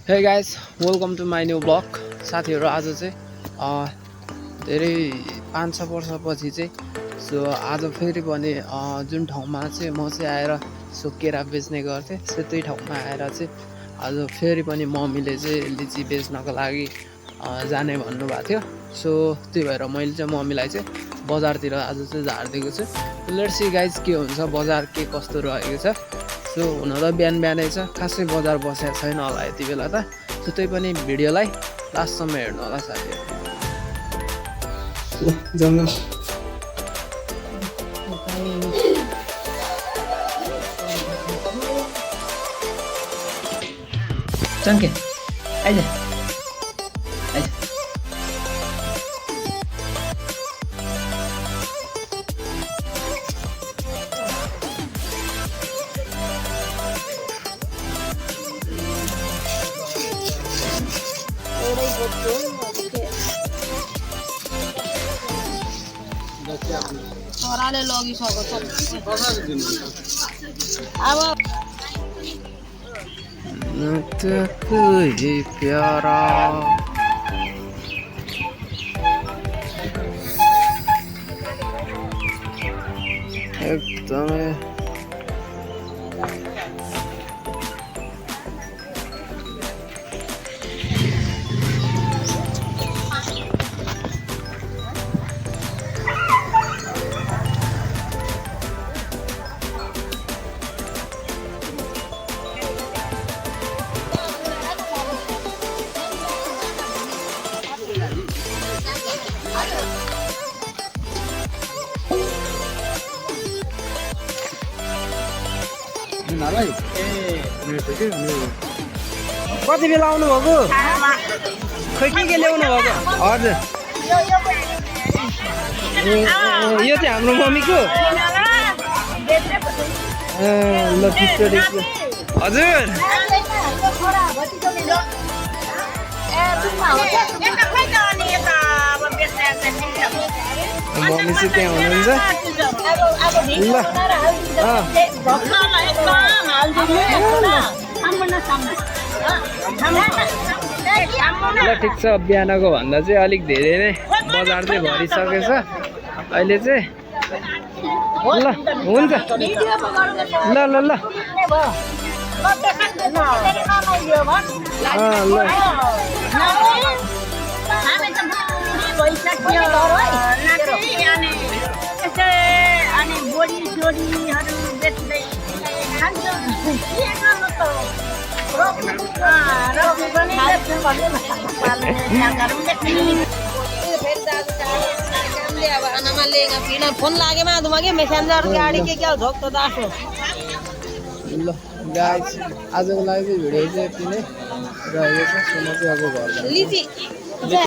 हे guys, welcome to my new vlog. साथीहरू आज चाहिँ धेरै 5-6 वर्षपछि चाहिँ आज फेरि पनि जुन ठाउँमा चाहिँ म चाहिँ आएर केरा बेच्ने गर्थेँ त्यही ठाउँमा आएर चाहिँ आज फेरि पनि मम्मीले चाहिँ लिची बेच्नको लागि जाने भन्नुभएको थियो। त्यही भएर मैले चाहिँ मम्मीलाई चाहिँ बजारतिर आज चाहिँ झारिदिएको छु। लेट्स सी गाइस के हुन्छ, बजार के कस्तो रहेको छ। हुन त बिहानै छ, खासै बजार बसेको छैन होला यति बेला त। त्यही पनि भिडियोलाई लास्टसम्म हेर्नु होला साथीहरू। चङ्के आइज आइज छोराले लगिसक्यो अब प्यारा एकदमै कति बेला आउनुभएको? खै के ल्याउनु भएको? हजुर यो चाहिँ हाम्रो मम्मीको। ल हजुर मम्मी चाहिँ त्यहाँ हुनुहुन्छ। ल ठिक छ, बिहानको भन्दा चाहिँ अलिक धेरै नै बजार चाहिँ भरिसकेछ अहिले चाहिँ। ल हुन्छ, ल ल ल फोन लागे माधुमा मेसेन्जर गाडी के क्या झोक त दासो। ल गाइस, आजको लागि चाहिँ भिडियो चाहिँ यति नै रहेको छ। म चाहिँ अब घर लिची